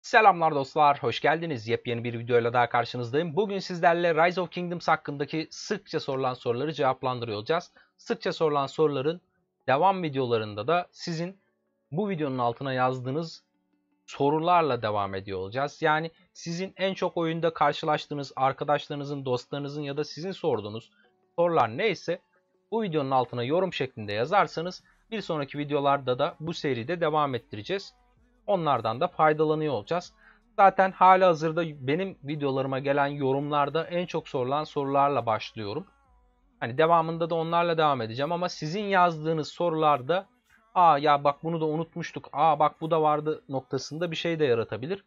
Selamlar dostlar, hoş geldiniz. Yepyeni bir videoyla daha karşınızdayım. Bugün sizlerle Rise of Kingdoms hakkındaki sıkça sorulan soruları cevaplandırıyor olacağız. Sıkça sorulan soruların devam videolarında da sizin bu videonun altına yazdığınız sorularla devam ediyor olacağız. Yani sizin en çok oyunda karşılaştığınız arkadaşlarınızın, dostlarınızın ya da sizin sorduğunuz sorular neyse bu videonun altına yorum şeklinde yazarsanız bir sonraki videolarda da bu seride devam ettireceğiz. Onlardan da faydalanıyor olacağız. Zaten halihazırda benim videolarıma gelen yorumlarda en çok sorulan sorularla başlıyorum. Hani devamında da onlarla devam edeceğim ama sizin yazdığınız sorularda ya bak bunu da unutmuştuk, bak bu da vardı noktasında bir şey de yaratabilir.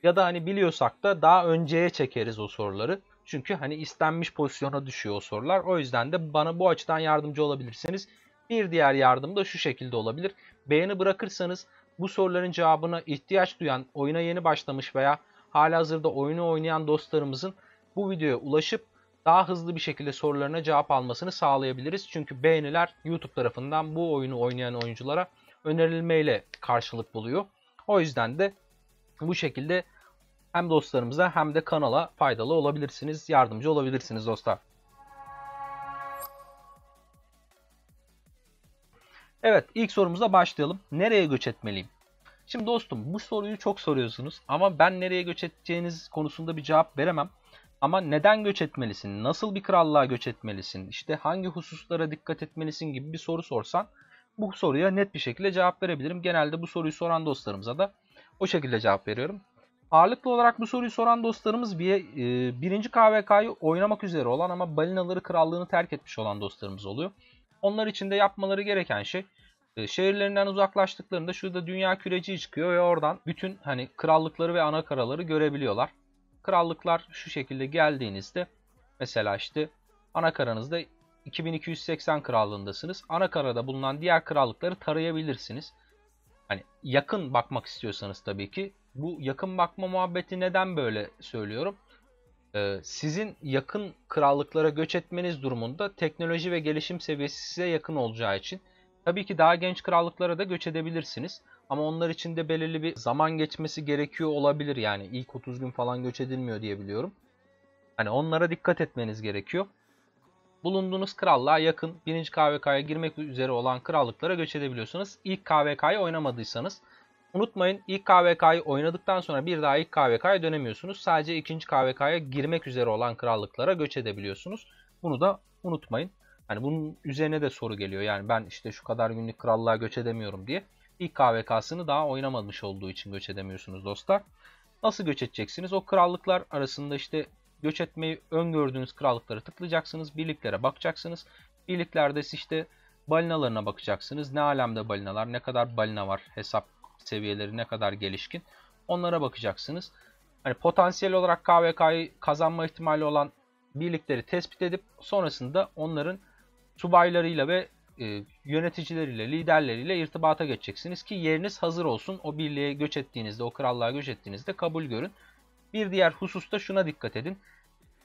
Ya da hani biliyorsak da daha önceye çekeriz o soruları. Çünkü hani istenmiş pozisyona düşüyor o sorular. O yüzden de bana bu açıdan yardımcı olabilirsiniz. Bir diğer yardım da şu şekilde olabilir. Beğeni bırakırsanız bu soruların cevabına ihtiyaç duyan, oyuna yeni başlamış veya halihazırda oyunu oynayan dostlarımızın bu videoya ulaşıp daha hızlı bir şekilde sorularına cevap almasını sağlayabiliriz. Çünkü beğeniler YouTube tarafından bu oyunu oynayan oyunculara önerilmeyle karşılık buluyor. O yüzden de bu şekilde hem dostlarımıza hem de kanala faydalı olabilirsiniz, yardımcı olabilirsiniz dostlar. Evet, ilk sorumuza başlayalım. Nereye göç etmeliyim? Şimdi dostum bu soruyu çok soruyorsunuz ama ben nereye göç edeceğiniz konusunda bir cevap veremem. Ama neden göç etmelisin? Nasıl bir krallığa göç etmelisin? İşte hangi hususlara dikkat etmelisin gibi bir soru sorsan bu soruya net bir şekilde cevap verebilirim. Genelde bu soruyu soran dostlarımıza da o şekilde cevap veriyorum. Ağırlıklı olarak bu soruyu soran dostlarımız birinci KVK'yı oynamak üzere olan ama balinaları krallığını terk etmiş olan dostlarımız oluyor. Onlar için de yapmaları gereken şey şehirlerinden uzaklaştıklarında şurada dünya küreciği çıkıyor ve oradan bütün hani krallıkları ve ana karaları görebiliyorlar. Krallıklar şu şekilde geldiğinizde mesela işte ana karanızda 2280 krallığındasınız. Ana karada bulunan diğer krallıkları tarayabilirsiniz. Hani yakın bakmak istiyorsanız tabii ki. Bu yakın bakma muhabbeti neden böyle söylüyorum? Sizin yakın krallıklara göç etmeniz durumunda teknoloji ve gelişim seviyesi size yakın olacağı için tabii ki daha genç krallıklara da göç edebilirsiniz. Ama onlar için de belirli bir zaman geçmesi gerekiyor olabilir. Yani ilk 30 gün falan göç edilmiyor diye biliyorum. Hani onlara dikkat etmeniz gerekiyor. Bulunduğunuz krallığa yakın 1. KVK'ya girmek üzere olan krallıklara göç edebiliyorsunuz. İlk KVK'yı oynamadıysanız. Unutmayın, ilk KVK'yı oynadıktan sonra bir daha ilk KVK'ya dönemiyorsunuz. Sadece 2. KVK'ya girmek üzere olan krallıklara göç edebiliyorsunuz. Bunu da unutmayın. Hani bunun üzerine de soru geliyor. Yani ben işte şu kadar günlük krallığa göç edemiyorum diye. İlk KVK'sını daha oynamamış olduğu için göç edemiyorsunuz dostlar. Nasıl göç edeceksiniz? O krallıklar arasında işte göç etmeyi öngördüğünüz krallıkları tıklayacaksınız. Birliklere bakacaksınız. Birliklerde işte balinalarına bakacaksınız. Ne alemde balinalar, ne kadar balina var, hesap seviyeleri ne kadar gelişkin. Onlara bakacaksınız. Hani potansiyel olarak KVK'yı kazanma ihtimali olan birlikleri tespit edip sonrasında onların subaylarıyla ve yöneticileriyle, liderleriyle irtibata geçeceksiniz ki yeriniz hazır olsun. O birliğe göç ettiğinizde, o krallığa göç ettiğinizde kabul görün. Bir diğer hususta şuna dikkat edin.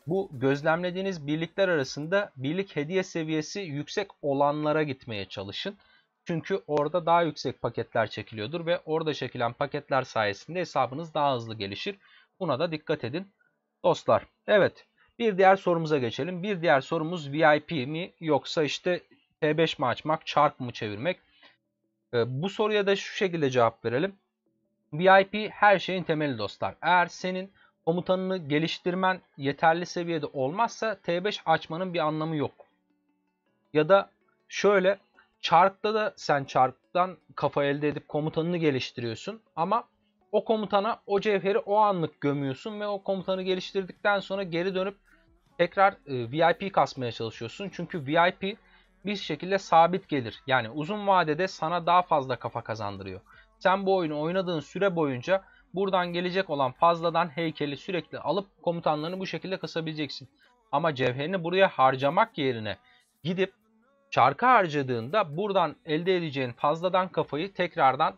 Bu gözlemlediğiniz birlikler arasında birlik hediye seviyesi yüksek olanlara gitmeye çalışın. Çünkü orada daha yüksek paketler çekiliyordur ve orada çekilen paketler sayesinde hesabınız daha hızlı gelişir. Buna da dikkat edin dostlar. Evet, bir diğer sorumuza geçelim. Bir diğer sorumuz VIP mi yoksa işte T5 mi açmak, çark mı çevirmek? Bu soruya da şu şekilde cevap verelim. VIP her şeyin temeli dostlar. Eğer senin komutanını geliştirmen yeterli seviyede olmazsa T5 açmanın bir anlamı yok. Ya da şöyle, çarkta da sen çarktan kafa elde edip komutanını geliştiriyorsun ama o komutana o cevheri o anlık gömüyorsun ve o komutanı geliştirdikten sonra geri dönüp tekrar VIP kasmaya çalışıyorsun. Çünkü VIP bir şekilde sabit gelir. Yani uzun vadede sana daha fazla kafa kazandırıyor. Sen bu oyunu oynadığın süre boyunca buradan gelecek olan fazladan heykeli sürekli alıp komutanlarını bu şekilde kasabileceksin. Ama cevherini buraya harcamak yerine gidip çarka harcadığında buradan elde edeceğin fazladan kafayı tekrardan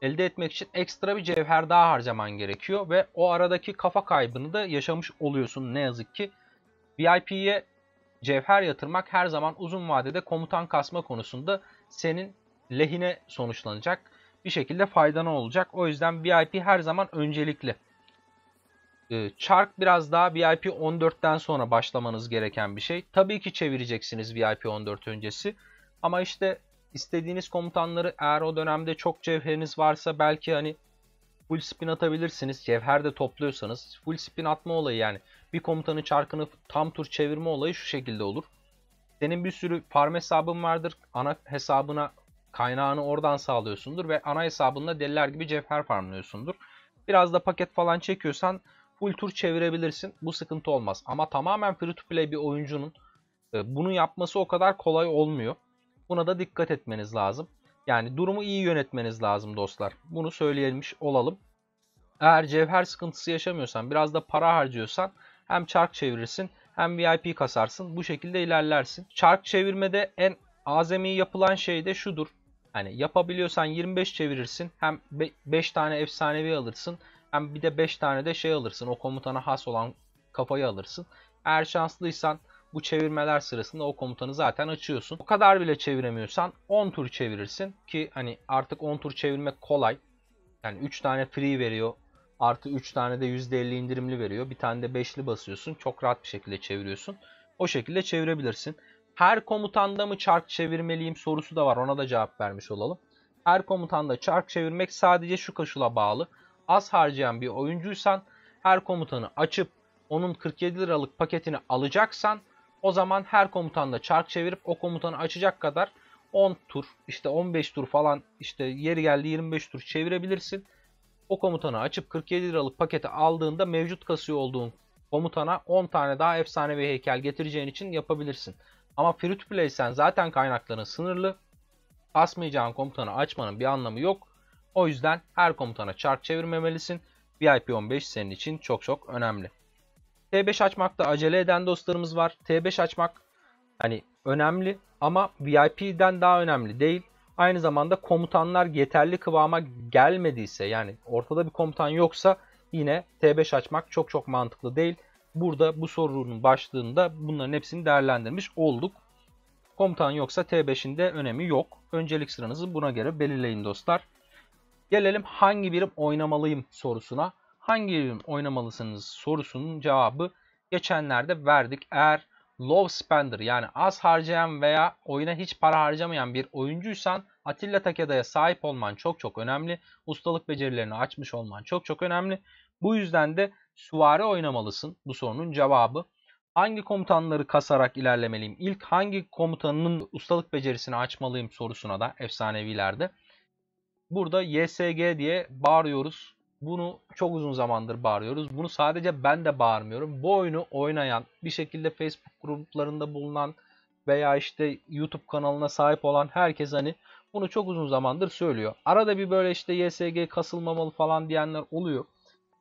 elde etmek için ekstra bir cevher daha harcaman gerekiyor ve o aradaki kafa kaybını da yaşamış oluyorsun ne yazık ki. VIP'ye cevher yatırmak her zaman uzun vadede komutan kasma konusunda senin lehine sonuçlanacak. bir şekilde faydana olacak. O yüzden VIP her zaman öncelikli. Çark biraz daha VIP 14'ten sonra başlamanız gereken bir şey. Tabii ki çevireceksiniz VIP 14 öncesi. Ama işte istediğiniz komutanları, eğer o dönemde çok cevheriniz varsa belki hani full spin atabilirsiniz. Cevher de topluyorsanız full spin atma olayı, yani bir komutanın çarkını tam tur çevirme olayı şu şekilde olur. Senin bir sürü farm hesabın vardır. Ana hesabına kaynağını oradan sağlıyorsundur ve ana hesabında deliler gibi cevher farmlıyorsundur. Biraz da paket falan çekiyorsan full tur çevirebilirsin. Bu sıkıntı olmaz. Ama tamamen free to play bir oyuncunun bunu yapması o kadar kolay olmuyor. Buna da dikkat etmeniz lazım. Yani durumu iyi yönetmeniz lazım dostlar. Bunu söyleyemiş olalım. Eğer cevher sıkıntısı yaşamıyorsan, biraz da para harcıyorsan hem çark çevirirsin hem VIP kasarsın. Bu şekilde ilerlersin. Çark çevirmede en azami yapılan şey de şudur. Hani yapabiliyorsan 25 çevirirsin. Hem 5 tane efsanevi alırsın. Hem bir de 5 tane de şey alırsın. O komutana has olan kafayı alırsın. Eğer şanslıysan bu çevirmeler sırasında o komutanı zaten açıyorsun. O kadar bile çeviremiyorsan 10 tur çevirirsin. Ki hani artık 10 tur çevirmek kolay. Yani 3 tane free veriyor. Artı 3 tane de %50 indirimli veriyor. Bir tane de 5'li basıyorsun. Çok rahat bir şekilde çeviriyorsun. O şekilde çevirebilirsin. Her komutanda mı çark çevirmeliyim sorusu da var. Ona da cevap vermiş olalım. Her komutanda çark çevirmek sadece şu koşula bağlı. Az harcayan bir oyuncuysan, her komutanı açıp onun 47 liralık paketini alacaksan, o zaman her komutanda çark çevirip o komutanı açacak kadar 10 tur, işte 15 tur falan, işte yeri geldi 25 tur çevirebilirsin. O komutanı açıp 47 liralık paketi aldığında mevcut kasıyor olduğun komutana 10 tane daha efsanevi heykel getireceğin için yapabilirsin. Ama free to play sen zaten kaynakların sınırlı. Asmayacağın komutanı açmanın bir anlamı yok. O yüzden her komutana çark çevirmemelisin. VIP 15 senin için çok çok önemli. T5 açmakta acele eden dostlarımız var. T5 açmak hani önemli ama VIP'den daha önemli değil. Aynı zamanda komutanlar yeterli kıvama gelmediyse, yani ortada bir komutan yoksa yine T5 açmak çok çok mantıklı değil. Burada bu sorunun başlığında bunların hepsini değerlendirmiş olduk. Komutan yoksa T5'in de önemi yok. Öncelik sıranızı buna göre belirleyin dostlar. Gelelim hangi birim oynamalıyım sorusuna. Hangi birim oynamalısınız sorusunun cevabı geçenlerde verdik. Eğer low spender, yani az harcayan veya oyuna hiç para harcamayan bir oyuncuysan Atilla Takeda'ya sahip olman çok çok önemli. Ustalık becerilerini açmış olman çok çok önemli. Bu yüzden de süvari oynamalısın bu sorunun cevabı. Hangi komutanları kasarak ilerlemeliyim? İlk hangi komutanın ustalık becerisini açmalıyım sorusuna da efsanevilerde. Burada YSG diye bağırıyoruz. Bunu çok uzun zamandır bağırıyoruz. Bunu sadece ben de bağırmıyorum. Bu oyunu oynayan, bir şekilde Facebook gruplarında bulunan veya işte YouTube kanalına sahip olan herkes hani bunu çok uzun zamandır söylüyor. Arada bir böyle işte YSG kasılmamalı falan diyenler oluyor.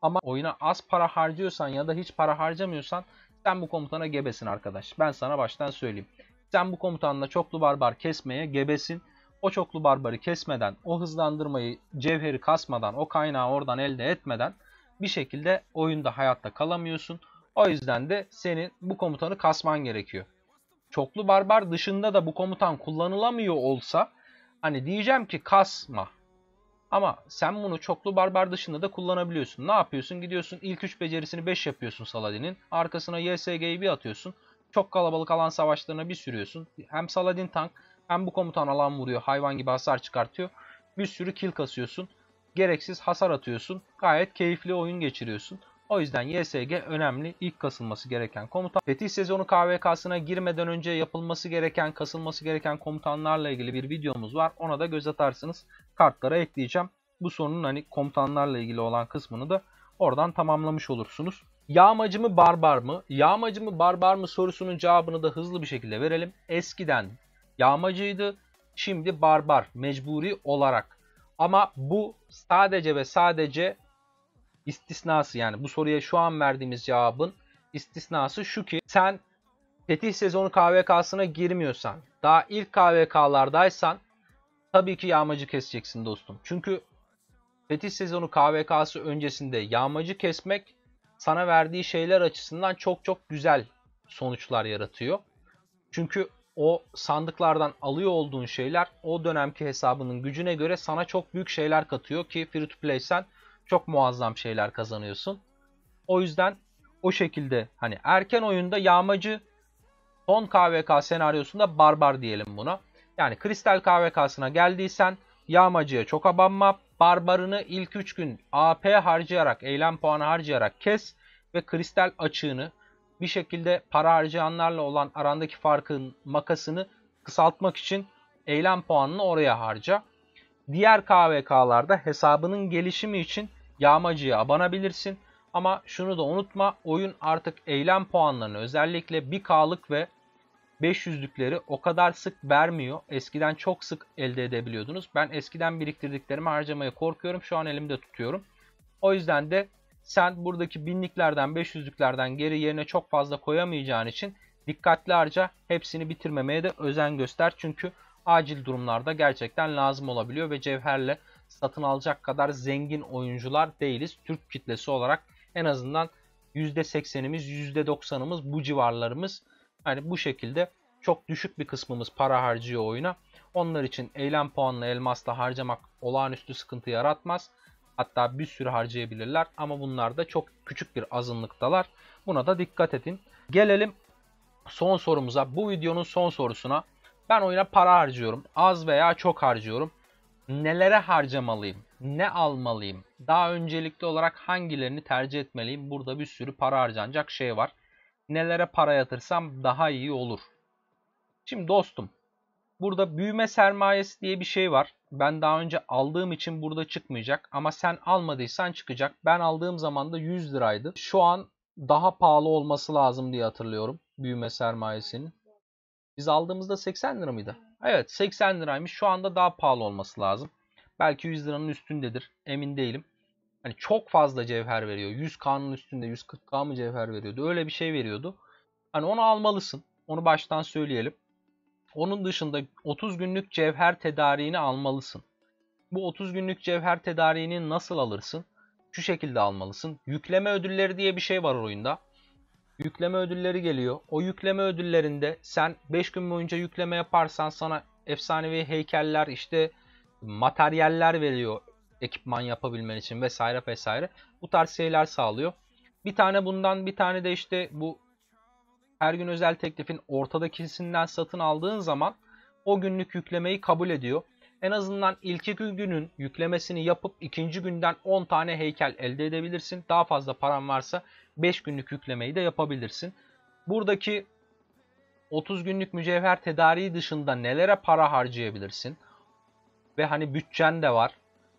Ama oyuna az para harcıyorsan ya da hiç para harcamıyorsan sen bu komutana gebesin arkadaş. Ben sana baştan söyleyeyim. Sen bu komutanla çoklu barbar kesmeye gebesin. O çoklu barbarı kesmeden, o hızlandırmayı, cevheri kasmadan, o kaynağı oradan elde etmeden bir şekilde oyunda hayatta kalamıyorsun. O yüzden de senin bu komutanı kasman gerekiyor. Çoklu barbar dışında da bu komutan kullanılamıyor olsa hani diyeceğim ki kasma. Ama sen bunu çoklu barbar dışında da kullanabiliyorsun. Ne yapıyorsun? Gidiyorsun ilk 3 becerisini 5 yapıyorsun Saladin'in. Arkasına YSG'yi bir atıyorsun. Çok kalabalık alan savaşlarına bir sürüyorsun. Hem Saladin tank hem bu komutan alan vuruyor. Hayvan gibi hasar çıkartıyor. Bir sürü kill kasıyorsun. Gereksiz hasar atıyorsun. Gayet keyifli oyun geçiriyorsun. O yüzden YSG önemli. İlk kasılması gereken komutan. Fetih sezonu KVK'sına girmeden önce yapılması gereken, kasılması gereken komutanlarla ilgili bir videomuz var. Ona da göz atarsınız. Kartlara ekleyeceğim. Bu sorunun hani komutanlarla ilgili olan kısmını da oradan tamamlamış olursunuz. Yağmacı mı barbar mı? Yağmacı mı barbar mı sorusunun cevabını da hızlı bir şekilde verelim. Eskiden yağmacıydı. Şimdi barbar mecburi olarak. Ama bu sadece ve sadece istisnası, yani bu soruya şu an verdiğimiz cevabın istisnası şu ki sen fetih sezonu KVK'sına girmiyorsan, daha ilk KVK'lardaysan tabii ki yağmacı keseceksin dostum. Çünkü fetih sezonu KVK'sı öncesinde yağmacı kesmek sana verdiği şeyler açısından çok çok güzel sonuçlar yaratıyor. Çünkü o sandıklardan alıyor olduğun şeyler o dönemki hesabının gücüne göre sana çok büyük şeyler katıyor ki free to play'sen çok muazzam şeyler kazanıyorsun. O yüzden o şekilde hani erken oyunda yağmacı, son KVK senaryosunda barbar diyelim buna. Yani kristal KVK'sına geldiysen yağmacıya çok abanma. Barbarını ilk 3 gün AP harcayarak, eylem puanı harcayarak kes ve kristal açığını bir şekilde para harcayanlarla olan arandaki farkın makasını kısaltmak için eylem puanını oraya harca. Diğer KVK'larda hesabının gelişimi için yağmacıya abanabilirsin. Ama şunu da unutma, oyun artık eylem puanlarını özellikle 1K'lık ve 500'lükleri o kadar sık vermiyor. Eskiden çok sık elde edebiliyordunuz. Ben eskiden biriktirdiklerimi harcamaya korkuyorum. Şu an elimde tutuyorum. O yüzden de sen buradaki binliklerden, 500'lüklerden geri yerine çok fazla koyamayacağın için dikkatli harca. Hepsini bitirmemeye de özen göster. Çünkü acil durumlarda gerçekten lazım olabiliyor ve cevherle satın alacak kadar zengin oyuncular değiliz. Türk kitlesi olarak en azından %80'imiz, %90'ımız bu civarlarımız. Yani bu şekilde çok düşük bir kısmımız para harcıyor oyuna. Onlar için eylem puanlı elmasla harcamak olağanüstü sıkıntı yaratmaz. Hatta bir sürü harcayabilirler ama bunlar da çok küçük bir azınlıktalar. Buna da dikkat edin. Gelelim son sorumuza. Bu videonun son sorusuna. Ben oyuna para harcıyorum. Az veya çok harcıyorum. Nelere harcamalıyım? Ne almalıyım? Daha öncelikli olarak hangilerini tercih etmeliyim? Burada bir sürü para harcanacak şey var. Nelere para yatırsam daha iyi olur? Şimdi dostum, burada büyüme sermayesi diye bir şey var. Ben daha önce aldığım için burada çıkmayacak. Ama sen almadıysan çıkacak. Ben aldığım zaman da 100 liraydı. Şu an daha pahalı olması lazım diye hatırlıyorum büyüme sermayesinin. Biz aldığımızda 80 lira mıydı? Evet, 80 liraymış. Şu anda daha pahalı olması lazım. Belki 100 liranın üstündedir. Emin değilim. Hani çok fazla cevher veriyor. 100K'nın üstünde 140K mı cevher veriyordu? Öyle bir şey veriyordu. Hani onu almalısın. Onu baştan söyleyelim. Onun dışında 30 günlük cevher tedariğini almalısın. Bu 30 günlük cevher tedariğini nasıl alırsın? Şu şekilde almalısın. Yükleme ödülleri diye bir şey var oyunda. Yükleme ödülleri geliyor. O yükleme ödüllerinde sen 5 gün boyunca yükleme yaparsan sana efsanevi heykeller, işte materyaller veriyor ekipman yapabilmen için vesaire vesaire. Bu tarz şeyler sağlıyor. Bir tane bundan, bir tane de işte bu her gün özel teklifin ortadakisinden satın aldığın zaman o günlük yüklemeyi kabul ediyor. En azından ilk iki günün yüklemesini yapıp ikinci günden 10 tane heykel elde edebilirsin. Daha fazla paran varsa 5 günlük yüklemeyi de yapabilirsin. Buradaki 30 günlük mücevher tedariği dışında nelere para harcayabilirsin? Ve hani bütçen de var.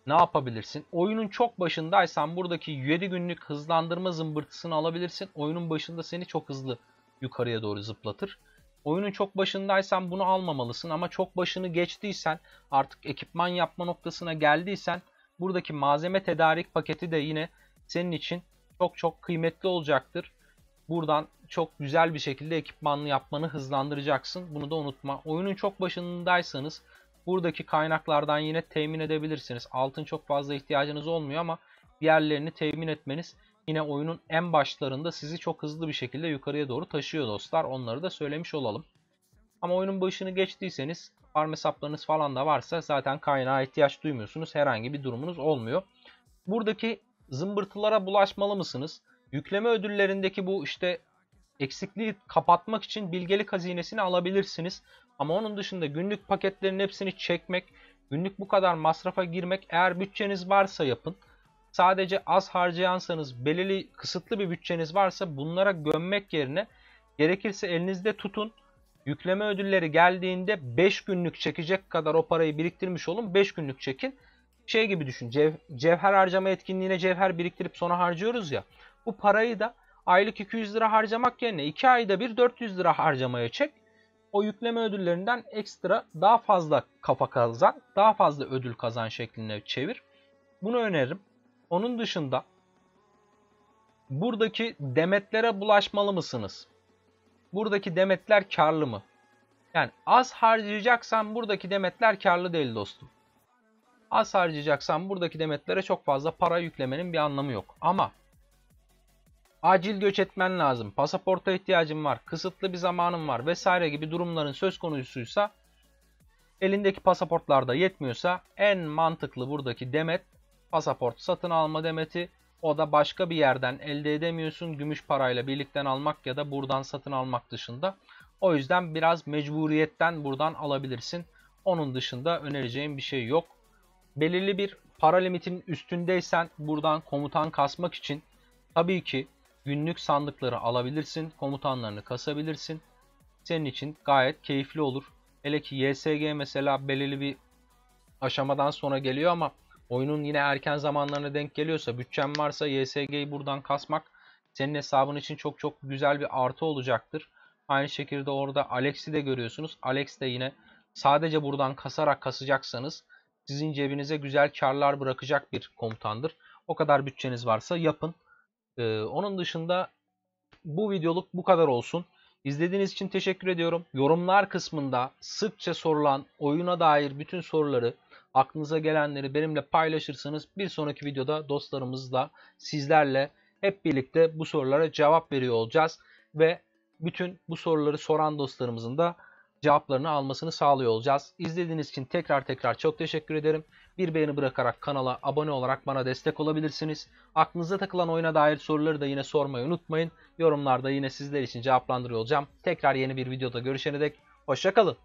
Ne yapabilirsin? Oyunun çok başındaysan buradaki 7 günlük hızlandırma zımbırtısını alabilirsin. Oyunun başında seni çok hızlı yukarıya doğru zıplatır. Oyunun çok başındaysan bunu almamalısın ama çok başını geçtiysen, artık ekipman yapma noktasına geldiysen buradaki malzeme tedarik paketi de yine senin için çok çok kıymetli olacaktır. Buradan çok güzel bir şekilde ekipmanlı yapmanı hızlandıracaksın. Bunu da unutma. Oyunun çok başındaysanız buradaki kaynaklardan yine temin edebilirsiniz. Altın çok fazla ihtiyacınız olmuyor ama diğerlerini temin etmeniz yine oyunun en başlarında sizi çok hızlı bir şekilde yukarıya doğru taşıyor dostlar. Onları da söylemiş olalım. Ama oyunun başını geçtiyseniz, farm hesaplarınız falan da varsa zaten kaynağa ihtiyaç duymuyorsunuz. Herhangi bir durumunuz olmuyor. Buradaki zımbırtılara bulaşmalı mısınız? Yükleme ödüllerindeki bu işte eksikliği kapatmak için bilgelik hazinesini alabilirsiniz. Ama onun dışında günlük paketlerin hepsini çekmek, günlük bu kadar masrafa girmek, eğer bütçeniz varsa yapın. Sadece az harcayansanız, belirli kısıtlı bir bütçeniz varsa bunlara gömmek yerine gerekirse elinizde tutun. Yükleme ödülleri geldiğinde 5 günlük çekecek kadar o parayı biriktirmiş olun. 5 günlük çekin. Şey gibi düşün. Cevher harcama etkinliğine cevher biriktirip sonra harcıyoruz ya. Bu parayı da aylık 200 lira harcamak yerine 2 ayda bir 400 lira harcamaya çek. O yükleme ödüllerinden ekstra daha fazla kafa kazan, daha fazla ödül kazan şeklinde çevir. Bunu öneririm. Onun dışında buradaki demetlere bulaşmalı mısınız? Buradaki demetler karlı mı? Yani az harcayacaksan buradaki demetler karlı değil dostum. Az harcayacaksan buradaki demetlere çok fazla para yüklemenin bir anlamı yok. Ama acil göç etmen lazım, pasaporta ihtiyacın var, kısıtlı bir zamanın var vesaire gibi durumların söz konusuysa, elindeki pasaportlarda yetmiyorsa en mantıklı buradaki demet pasaport satın alma demeti. O da başka bir yerden elde edemiyorsun. Gümüş parayla birlikten almak ya da buradan satın almak dışında. O yüzden biraz mecburiyetten buradan alabilirsin. Onun dışında önereceğim bir şey yok. Belirli bir para limitinin üstündeysen buradan komutan kasmak için tabii ki günlük sandıkları alabilirsin. Komutanlarını kasabilirsin. Senin için gayet keyifli olur. Hele ki YSG mesela belirli bir aşamadan sonra geliyor ama oyunun yine erken zamanlarına denk geliyorsa, bütçen varsa YSG'yi buradan kasmak senin hesabın için çok çok güzel bir artı olacaktır. Aynı şekilde orada Alex'i de görüyorsunuz. Alex de yine sadece buradan kasarak kasacaksanız sizin cebinize güzel karlar bırakacak bir komutandır. O kadar bütçeniz varsa yapın. Onun dışında bu videoluk bu kadar olsun. İzlediğiniz için teşekkür ediyorum. Yorumlar kısmında sıkça sorulan oyuna dair bütün soruları, aklınıza gelenleri benimle paylaşırsanız bir sonraki videoda dostlarımızla, sizlerle hep birlikte bu sorulara cevap veriyor olacağız. Ve bütün bu soruları soran dostlarımızın da cevaplarını almasını sağlıyor olacağız. İzlediğiniz için tekrar çok teşekkür ederim. Bir beğeni bırakarak kanala abone olarak bana destek olabilirsiniz. Aklınıza takılan oyuna dair soruları da yine sormayı unutmayın. Yorumlarda yine sizler için cevaplandırıyor olacağım. Tekrar yeni bir videoda görüşene dek hoşça kalın.